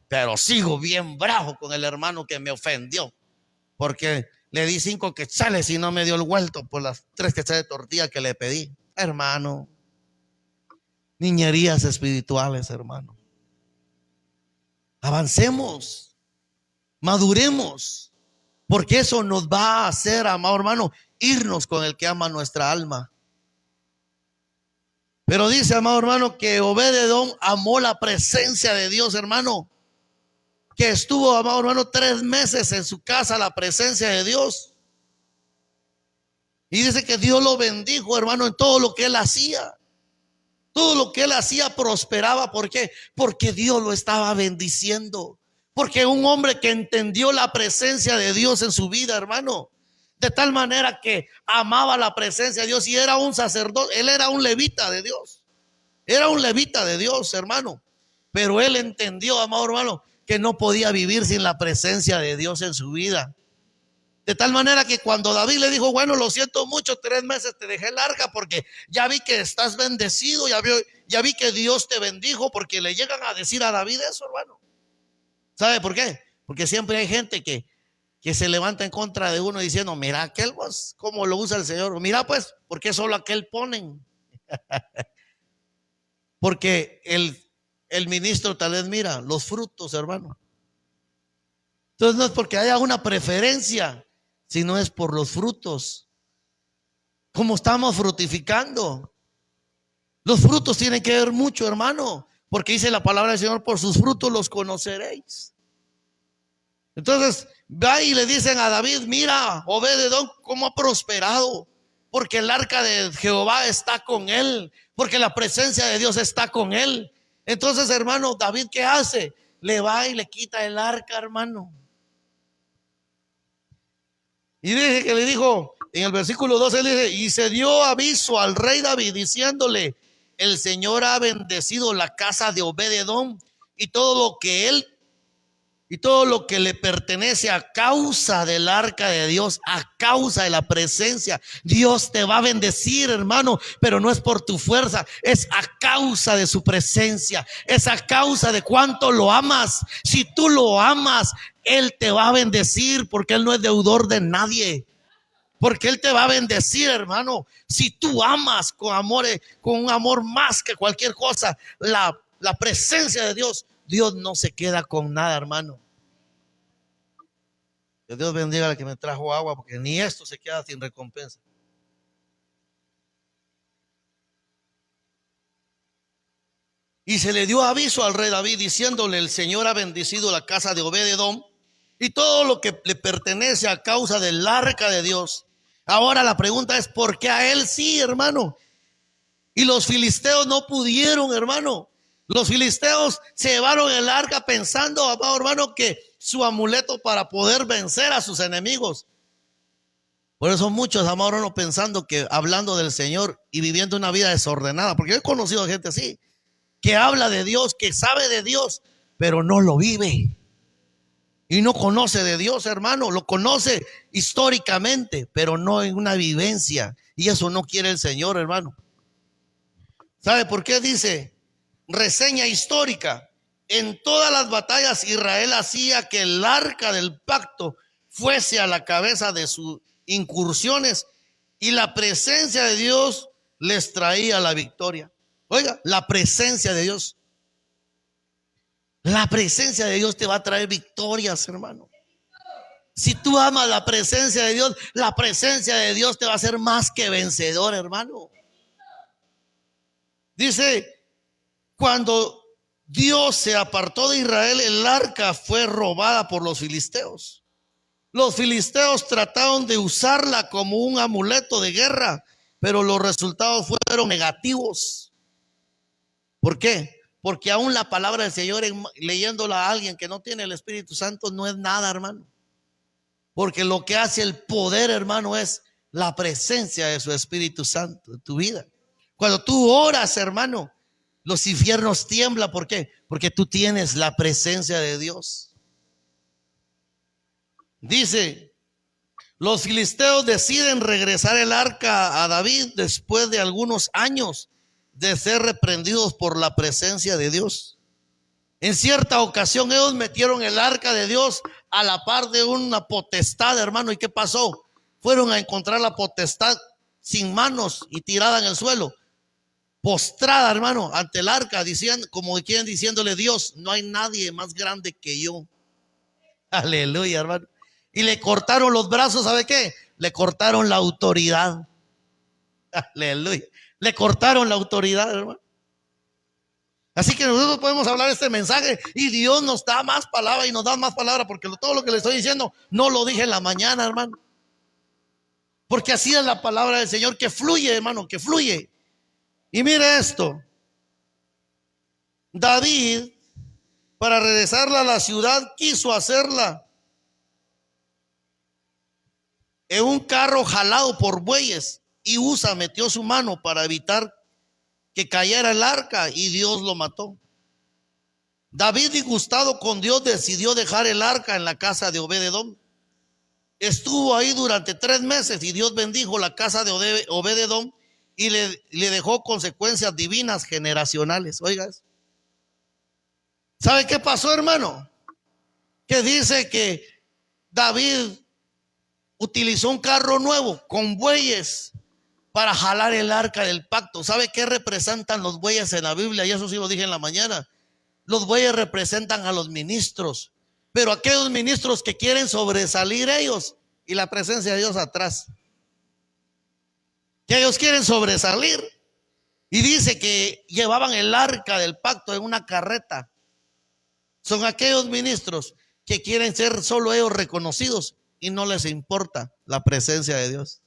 pero sigo bien bravo con el hermano que me ofendió, porque le di 5 quetzales y no me dio el vuelto por las 3 quetzales de tortilla que le pedí. Hermano, niñerías espirituales, hermano. Avancemos, maduremos, porque eso nos va a hacer, amado hermano, irnos con el que ama nuestra alma. Pero dice, amado hermano, que Obed-edom amó la presencia de Dios, hermano. Que estuvo, amado hermano, 3 meses en su casa, la presencia de Dios. Y dice que Dios lo bendijo, hermano, en todo lo que él hacía. Todo lo que él hacía prosperaba. ¿Por qué? Porque Dios lo estaba bendiciendo. Porque un hombre que entendió la presencia de Dios en su vida, hermano, de tal manera que amaba la presencia de Dios y era un sacerdote, él era un levita de Dios. Era un levita de Dios, hermano. Pero él entendió, amado hermano, que no podía vivir sin la presencia de Dios en su vida. De tal manera que cuando David le dijo, bueno, lo siento mucho, 3 meses te dejé larga porque ya vi que estás bendecido, ya vi que Dios te bendijo, porque le llegan a decir a David eso, hermano. ¿Sabe por qué? Porque siempre hay gente que se levanta en contra de uno diciendo, mira aquel, pues, cómo lo usa el Señor. Mira pues, ¿por qué solo aquel ponen? Porque el ministro tal vez mira los frutos, hermano. Entonces no es porque haya una preferencia, sino es por los frutos. ¿Cómo estamos frutificando? Los frutos tienen que ver mucho, hermano, porque dice la palabra del Señor, por sus frutos los conoceréis. Entonces va y le dicen a David, mira, Obed-edom cómo ha prosperado, porque el arca de Jehová está con él, porque la presencia de Dios está con él. Entonces, hermano, David, ¿qué hace? Le va y le quita el arca, hermano. Y dice que le dijo, en el versículo 12, le dice, y se dio aviso al rey David diciéndole, el Señor ha bendecido la casa de Obed-edom y todo lo que le pertenece a causa del arca de Dios, a causa de la presencia. Dios te va a bendecir, hermano, pero no es por tu fuerza, es a causa de su presencia, es a causa de cuánto lo amas. Si tú lo amas, Él te va a bendecir, porque Él no es deudor de nadie. Porque Él te va a bendecir, hermano. Si tú amas con amor, con un amor más que cualquier cosa, la presencia de Dios, Dios no se queda con nada, hermano. Que Dios bendiga al que me trajo agua, porque ni esto se queda sin recompensa. Y se le dio aviso al rey David diciéndole, el Señor ha bendecido la casa de Obed-edom y todo lo que le pertenece a causa del arca de Dios. Ahora la pregunta es, ¿por qué a él sí, hermano? Y los filisteos no pudieron, hermano. Los filisteos se llevaron el arca pensando, amado hermano, que su amuleto para poder vencer a sus enemigos. Por eso muchos, amado hermano, pensando que hablando del Señor y viviendo una vida desordenada, porque yo he conocido gente así, que habla de Dios, que sabe de Dios, pero no lo vive. Y y no conoce de Dios, hermano. Lo conoce históricamente, pero no en una vivencia. Y eso no quiere el Señor, hermano. ¿Sabe por qué dice? Reseña histórica. En todas las batallas Israel hacía que el arca del pacto fuese a la cabeza de sus incursiones y la presencia de Dios les traía la victoria. Oiga, la presencia de Dios. La presencia de Dios te va a traer victorias, hermano. Si tú amas la presencia de Dios, la presencia de Dios te va a hacer más que vencedor, hermano. Dice, cuando Dios se apartó de Israel, el arca fue robada por los filisteos. Los filisteos trataron de usarla como un amuleto de guerra, pero los resultados fueron negativos. ¿Por qué? Porque aún la palabra del Señor, leyéndola a alguien que no tiene el Espíritu Santo, no es nada, hermano. Porque lo que hace el poder, hermano, es la presencia de su Espíritu Santo en tu vida. Cuando tú oras, hermano, los infiernos tiemblan. ¿Por qué? Porque tú tienes la presencia de Dios. Dice, los filisteos deciden regresar el arca a David después de algunos años de ser reprendidos por la presencia de Dios. En cierta ocasión ellos metieron el arca de Dios a la par de una potestad, hermano. ¿Y qué pasó? Fueron a encontrar la potestad sin manos y tirada en el suelo, postrada, hermano, ante el arca, diciendo, como quien diciéndole: Dios, no hay nadie más grande que yo. Aleluya, hermano. Y le cortaron los brazos, ¿sabe qué? Le cortaron la autoridad. Aleluya. Le cortaron la autoridad, hermano. Así que nosotros podemos hablar este mensaje y Dios nos da más palabra y nos da más palabra, porque todo lo que le estoy diciendo no lo dije en la mañana, hermano. Porque así es la palabra del Señor, que fluye, hermano, que fluye. Y mire esto. David, para regresarla a la ciudad, quiso hacerla en un carro jalado por bueyes, y Usa metió su mano para evitar que cayera el arca y Dios lo mató. David, disgustado con Dios, decidió dejar el arca en la casa de Obed-edom. Estuvo ahí durante 3 meses y Dios bendijo la casa de Obed-edom y le dejó consecuencias divinas generacionales. Oiga, ¿sabe qué pasó, hermano? Que dice que David utilizó un carro nuevo con bueyes para jalar el arca del pacto. ¿Sabe qué representan los bueyes en la Biblia? Y eso sí lo dije en la mañana. Los bueyes representan a los ministros, pero aquellos ministros que quieren sobresalir ellos y la presencia de Dios atrás, que ellos quieren sobresalir. Y dice que llevaban el arca del pacto en una carreta. Son aquellos ministros que quieren ser solo ellos reconocidos y no les importa la presencia de Dios.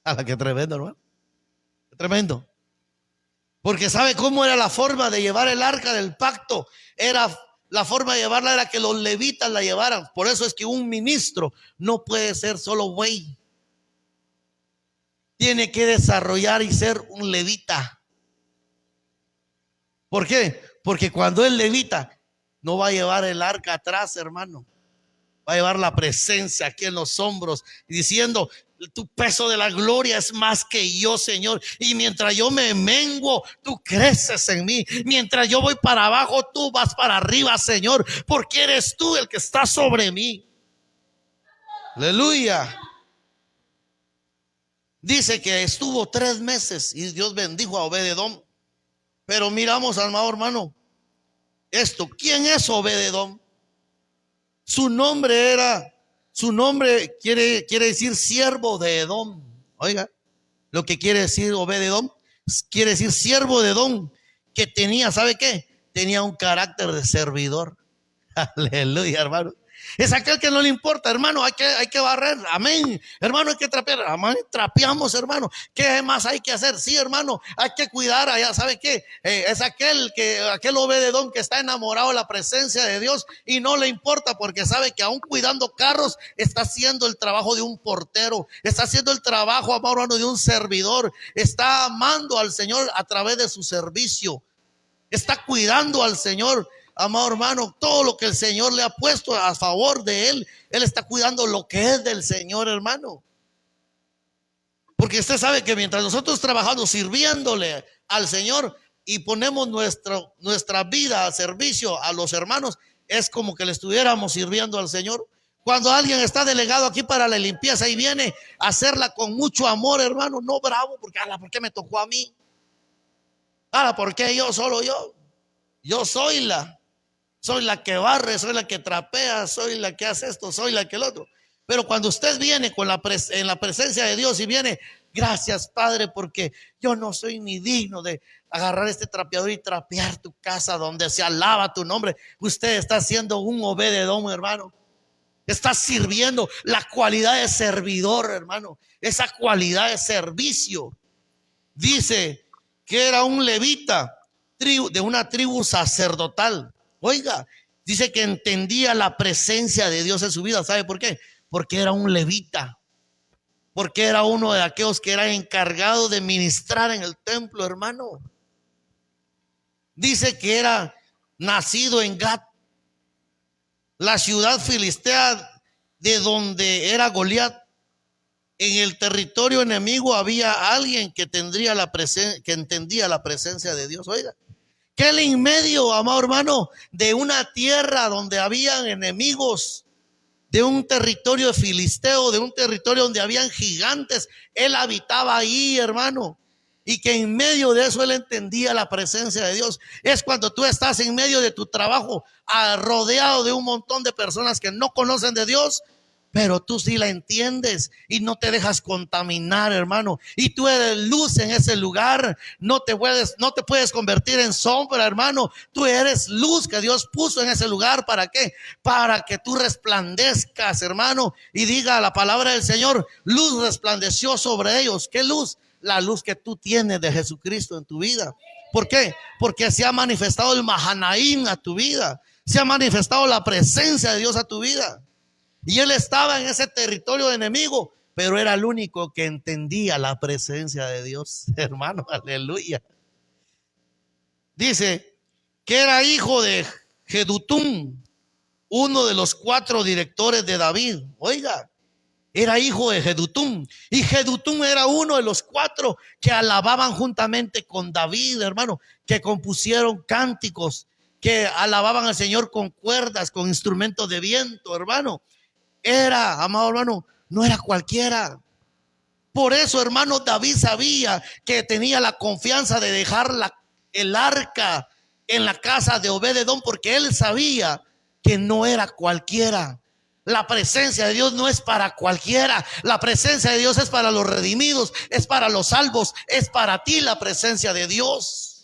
A la que tremendo, hermano. Tremendo. Porque ¿sabe cómo era la forma de llevar el arca del pacto? La forma de llevarla era que los levitas la llevaran. Por eso es que un ministro no puede ser solo buey. Tiene que desarrollar y ser un levita. ¿Por qué? Porque cuando es levita, no va a llevar el arca atrás, hermano. Va a llevar la presencia aquí en los hombros, diciendo: tu peso de la gloria es más que yo, Señor. Y mientras yo me menguo, tú creces en mí. Mientras yo voy para abajo, tú vas para arriba, Señor, porque eres tú el que está sobre mí. Aleluya. Dice que estuvo 3 meses y Dios bendijo a Obed-edom. Pero miramos, amado hermano, esto. ¿Quién es Obed-edom? Su nombre quiere decir siervo de Edom. Oiga, lo que quiere decir Obed-edom, quiere decir siervo de Edom, que tenía, ¿sabe qué? Tenía un carácter de servidor. Aleluya, hermano. Es aquel que no le importa, hermano, hay que barrer, amén. Hermano, hay que trapear, amén, trapeamos, hermano. ¿Qué más hay que hacer? Sí, hermano, hay que cuidar allá, ¿sabe qué? Es aquel Obed-edom que está enamorado de la presencia de Dios y no le importa, porque sabe que aún cuidando carros está haciendo el trabajo de un portero, está haciendo el trabajo, amado hermano, de un servidor. Está amando al Señor a través de su servicio, está cuidando al Señor amado hermano, todo lo que el Señor le ha puesto a favor de él. Él está cuidando lo que es del Señor, hermano. Porque usted sabe que mientras nosotros trabajamos sirviéndole al Señor y ponemos nuestra vida al servicio a los hermanos, es como que le estuviéramos sirviendo al Señor. Cuando alguien está delegado aquí para la limpieza y viene a hacerla con mucho amor, hermano, no bravo, porque ¿por qué me tocó a mí? ¿Por qué yo, solo yo? Yo soy la que barre, soy la que trapea, soy la que hace esto, soy la que el otro. Pero cuando usted viene en la presencia de Dios y viene, gracias Padre, porque yo no soy ni digno de agarrar este trapeador y trapear tu casa donde se alaba tu nombre. Usted está haciendo un Obed-Edom, hermano. Está sirviendo la cualidad de servidor, hermano. Esa cualidad de servicio. Dice que era un levita de una tribu sacerdotal. Oiga, dice que entendía la presencia de Dios en su vida. ¿Sabe por qué? Porque era un levita. Porque era uno de aquellos que era encargado de ministrar en el templo, hermano. Dice que era nacido en Gat, la ciudad filistea de donde era Goliat. En el territorio enemigo había alguien que entendía la presencia de Dios. Oiga, que él en medio, amado hermano, de una tierra donde habían enemigos, de un territorio filisteo, de un territorio donde habían gigantes, él habitaba ahí, hermano. Y que en medio de eso él entendía la presencia de Dios. Es cuando tú estás en medio de tu trabajo, rodeado de un montón de personas que no conocen de Dios, pero tú sí la entiendes y no te dejas contaminar, hermano. Y tú eres luz en ese lugar. No te puedes convertir en sombra, hermano. Tú eres luz que Dios puso en ese lugar. ¿Para qué? Para que tú resplandezcas, hermano. Y diga la palabra del Señor: luz resplandeció sobre ellos. ¿Qué luz? La luz que tú tienes de Jesucristo en tu vida. ¿Por qué? Porque se ha manifestado el Mahanaim a tu vida. Se ha manifestado la presencia de Dios a tu vida. Y él estaba en ese territorio enemigo, pero era el único que entendía la presencia de Dios, hermano, aleluya. Dice que era hijo de Jedutum, uno de los 4 directores de David. Oiga, era hijo de Jedutum. Y Jedutum era uno de los 4 que alababan juntamente con David, hermano, que compusieron cánticos, que alababan al Señor con cuerdas, con instrumentos de viento, hermano. Era, amado hermano, no era cualquiera. Por eso, hermano, David sabía que tenía la confianza de dejar el arca en la casa de Obed-Edom, porque él sabía que no era cualquiera. La presencia de Dios no es para cualquiera. La presencia de Dios es para los redimidos, es para los salvos, es para ti la presencia de Dios.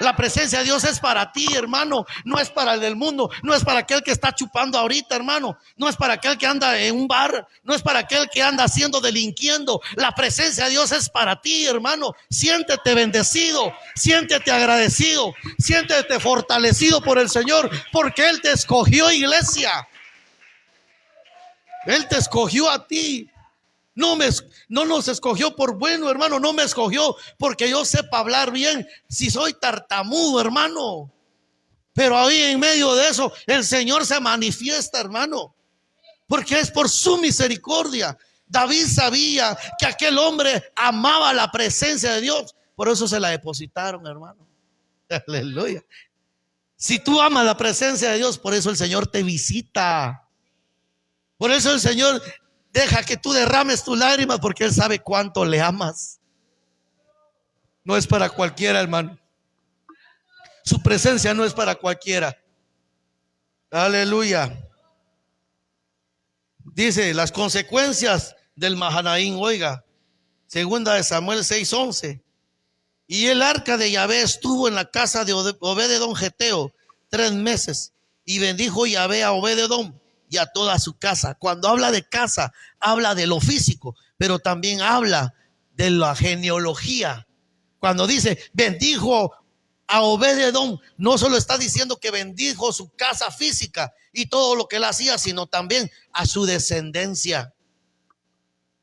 La presencia de Dios es para ti, hermano. No es para el del mundo. No es para aquel que está chupando ahorita, hermano. No es para aquel que anda en un bar. No es para aquel que anda haciendo, delinquiendo. La presencia de Dios es para ti, hermano. Siéntete bendecido. Siéntete agradecido. Siéntete fortalecido por el Señor, porque Él te escogió, iglesia. Él te escogió a ti. No nos escogió por bueno, hermano. No me escogió porque yo sepa hablar bien. Si soy tartamudo, hermano. Pero ahí en medio de eso el Señor se manifiesta, hermano, porque es por su misericordia. David sabía que aquel hombre amaba la presencia de Dios. Por eso se la depositaron, hermano. Aleluya. Si tú amas la presencia de Dios, por eso el Señor te visita. Por eso el Señor deja que tú derrames tus lágrimas, porque Él sabe cuánto le amas. No es para cualquiera, hermano. Su presencia no es para cualquiera. Aleluya. Dice las consecuencias del Mahanaim. Oiga, 2 Samuel 6:11. Y el arca de Yahvé estuvo en la casa de Obed-Edom Geteo 3 meses. Y bendijo Yahvé a Obed-Edom y a toda su casa. Cuando habla de casa, habla de lo físico, pero también habla de la genealogía. Cuando dice bendijo a Obed-Edom, no solo está diciendo que bendijo su casa física y todo lo que él hacía, sino también a su descendencia.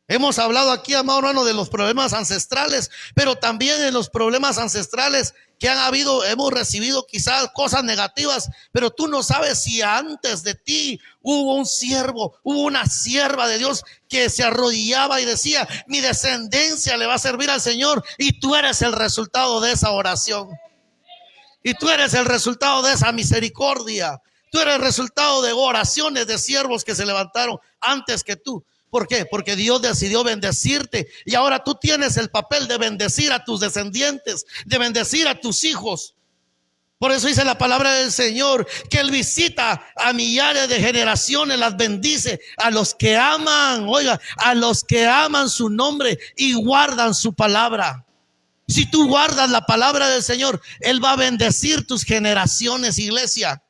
Hemos hablado aquí, amado hermano, de los problemas ancestrales, pero también de los problemas ancestrales que hemos recibido quizás cosas negativas, pero tú no sabes si antes de ti hubo un siervo, hubo una sierva de Dios que se arrodillaba y decía: mi descendencia le va a servir al Señor, y tú eres el resultado de esa oración. Y tú eres el resultado de esa misericordia. Tú eres el resultado de oraciones de siervos que se levantaron antes que tú. ¿Por qué? Porque Dios decidió bendecirte, y ahora tú tienes el papel de bendecir a tus descendientes, de bendecir a tus hijos. Por eso dice la palabra del Señor que Él visita a millares de generaciones, las bendice a los que aman, oiga, a los que aman su nombre y guardan su palabra. Si tú guardas la palabra del Señor, Él va a bendecir tus generaciones, iglesia.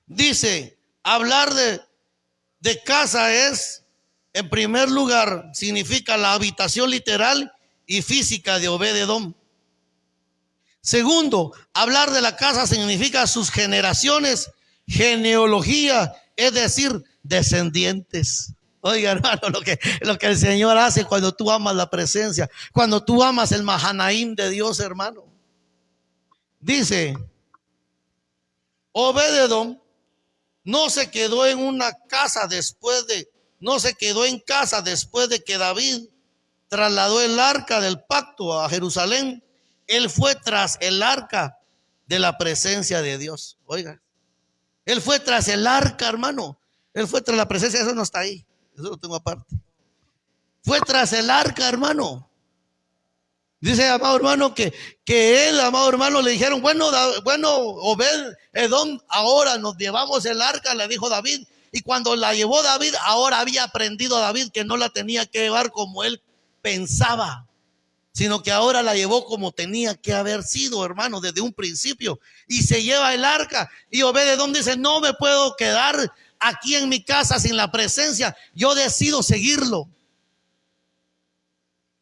Dice, hablar de casa es, en primer lugar, significa la habitación literal y física de Obed-Edom. Segundo, hablar de la casa significa sus generaciones, genealogía, es decir, descendientes. Oiga, hermano, lo que el Señor hace cuando tú amas la presencia, cuando tú amas el Mahanaim de Dios, hermano. Dice, Obed-Edom no se quedó en casa después de que David trasladó el arca del pacto a Jerusalén. Él fue tras el arca de la presencia de Dios. Oiga, él fue tras el arca, hermano. Él fue tras la presencia, eso no está ahí, eso lo tengo aparte. Fue tras el arca, hermano. Dice, amado hermano, que él, amado hermano, le dijeron: bueno, Obed-Edom, ahora nos llevamos el arca, le dijo David. Y cuando la llevó David, ahora había aprendido David que no la tenía que llevar como él pensaba, sino que ahora la llevó como tenía que haber sido, hermano, desde un principio. Y se lleva el arca, y Obed-Edom dice: no me puedo quedar aquí en mi casa sin la presencia, yo decido seguirlo.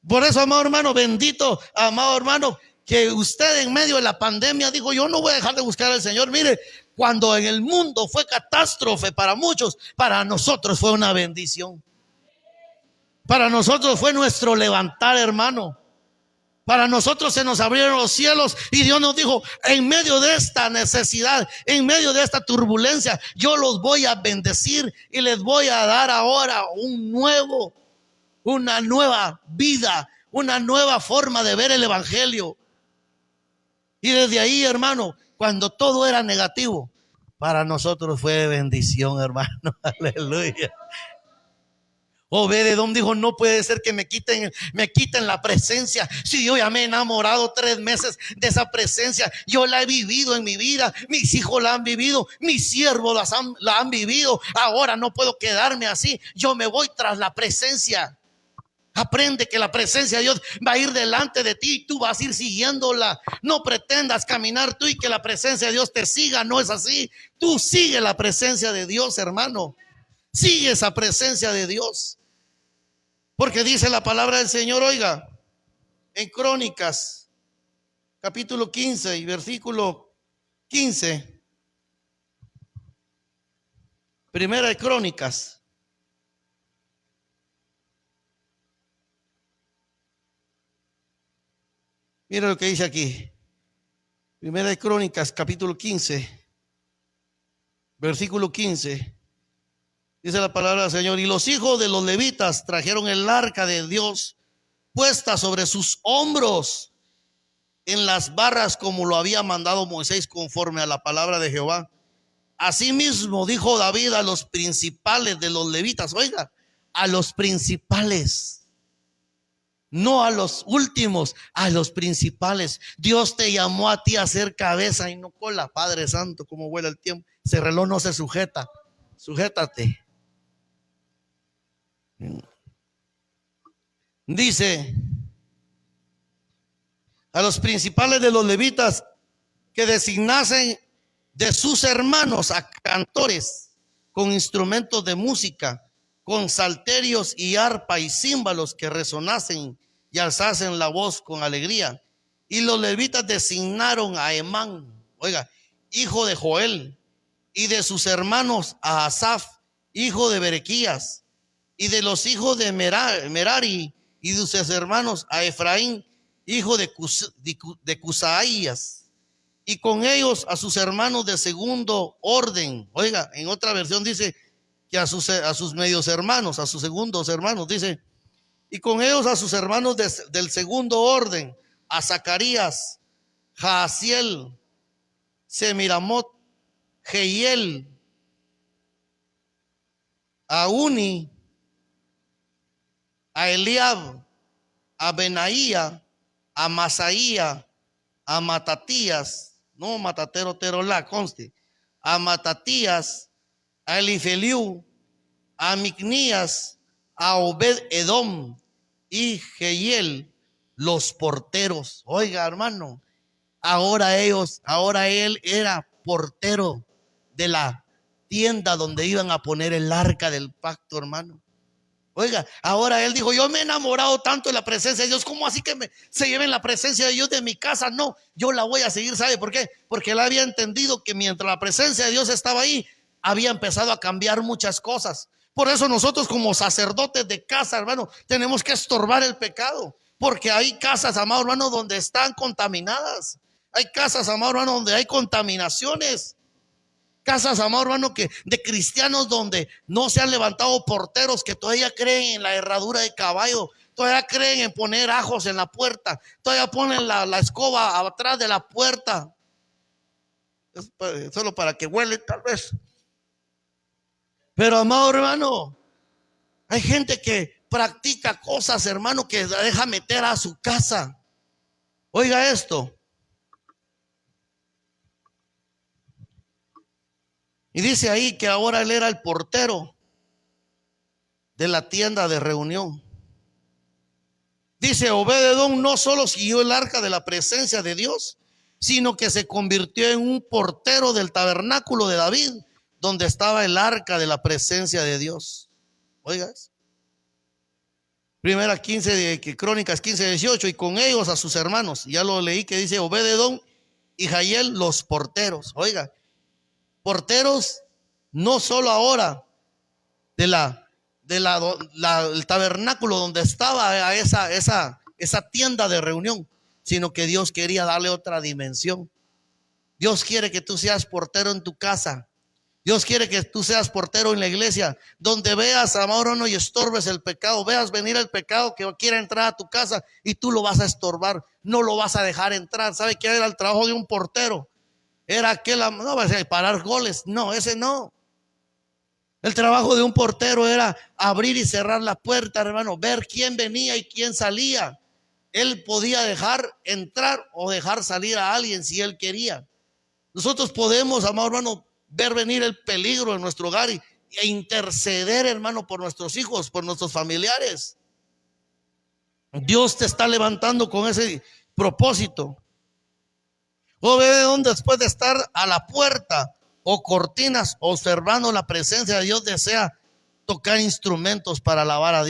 Por eso, amado hermano, bendito, amado hermano, que usted en medio de la pandemia dijo: yo no voy a dejar de buscar al Señor. Mire, cuando en el mundo fue catástrofe para muchos, para nosotros fue una bendición. Para nosotros fue nuestro levantar, hermano. Para nosotros se nos abrieron los cielos y Dios nos dijo: en medio de esta necesidad, en medio de esta turbulencia, yo los voy a bendecir y les voy a dar ahora una nueva vida, una nueva forma de ver el evangelio. Y desde ahí, hermano, cuando todo era negativo, para nosotros fue bendición, hermano. Aleluya. Obed-Edom dijo: no puede ser que me quiten la presencia. Si yo ya me he enamorado 3 meses de esa presencia, yo la he vivido en mi vida, mis hijos la han vivido, mis siervos la han vivido. Ahora no puedo quedarme así, yo me voy tras la presencia. Aprende que la presencia de Dios va a ir delante de ti y tú vas a ir siguiéndola. No pretendas caminar tú y que la presencia de Dios te siga, no es así. Tú sigue la presencia de Dios, hermano. Sigue esa presencia de Dios. Porque dice la palabra del Señor, oiga, en Crónicas, capítulo 15 y versículo 15. Primera de Crónicas. Mira lo que dice aquí. Primera de Crónicas, capítulo 15, versículo 15. Dice la palabra del Señor: y los hijos de los levitas trajeron el arca de Dios puesta sobre sus hombros en las barras, como lo había mandado Moisés, conforme a la palabra de Jehová. Asimismo dijo David a los principales de los levitas, oiga, a los principales, no a los últimos, a los principales. Dios te llamó a ti a ser cabeza y no cola. Padre Santo, cómo vuela el tiempo. Ese reloj no se sujeta. Sujétate. Dice: a los principales de los levitas que designasen de sus hermanos a cantores con instrumentos de música, con salterios y arpa y címbalos que resonasen y alzasen la voz con alegría. Y los levitas designaron a Emán, oiga, hijo de Joel, y de sus hermanos a Asaf, hijo de Berequías, y de los hijos de Merari y de sus hermanos a Efraín, hijo de Cusaías, y con ellos a sus hermanos de segundo orden. Oiga, en otra versión dice que a sus medios hermanos, a sus segundos hermanos, dice, y con ellos a sus hermanos del segundo orden, a Zacarías, Jaasiel, Semiramot, Jehiel, a Uni, a Eliab, a Benaía, a Masaía, a Matatías, no Matatero Terolá, conste, a Matatías, a Elifeliú, a Micnías, a Obed Edom y Jehiel, los porteros. Oiga, hermano, ahora él era portero de la tienda donde iban a poner el arca del pacto, hermano. Oiga, ahora él dijo, yo me he enamorado tanto de la presencia de Dios, ¿cómo así que se lleven la presencia de Dios de mi casa? No, yo la voy a seguir, ¿sabe por qué? Porque él había entendido que mientras la presencia de Dios estaba ahí, había empezado a cambiar muchas cosas. Por eso nosotros como sacerdotes de casa, hermano, tenemos que estorbar el pecado, porque hay casas, amado hermano, donde están contaminadas. Hay casas, amado hermano, donde hay contaminaciones. Casas, amado hermano, que de cristianos donde no se han levantado porteros que todavía creen en la herradura de caballo, todavía creen en poner ajos en la puerta, todavía ponen la escoba atrás de la puerta. Es solo para que huele tal vez. Pero amado hermano, hay gente que practica cosas, hermano, que deja meter a su casa. Oiga esto. Y dice ahí que ahora él era el portero de la tienda de reunión. Dice, Obed-Edom no solo siguió el arca de la presencia de Dios, sino que se convirtió en un portero del tabernáculo de David, donde estaba el arca de la presencia de Dios. Oigas. Primera Crónicas 15:18, y con ellos a sus hermanos. Ya lo leí que dice Obed-Edom y Jahiel, los porteros. Oiga. Porteros, no solo ahora del tabernáculo donde estaba esa tienda de reunión, sino que Dios quería darle otra dimensión. Dios quiere que tú seas portero en tu casa. Dios quiere que tú seas portero en la iglesia, donde veas, amado hermano, y estorbes el pecado, veas venir el pecado que quiera entrar a tu casa y tú lo vas a estorbar, no lo vas a dejar entrar. ¿Sabe qué era el trabajo de un portero? Era aquel, no va a ser parar goles, no, ese no. El trabajo de un portero era abrir y cerrar la puerta, hermano, ver quién venía y quién salía. Él podía dejar entrar o dejar salir a alguien si él quería. Nosotros podemos, amado hermano, ver venir el peligro en nuestro hogar e interceder, hermano, por nuestros hijos, por nuestros familiares. Dios te está levantando con ese propósito. Obed-Edom, después de estar a la puerta o cortinas observando la presencia de Dios, desea tocar instrumentos para alabar a Dios.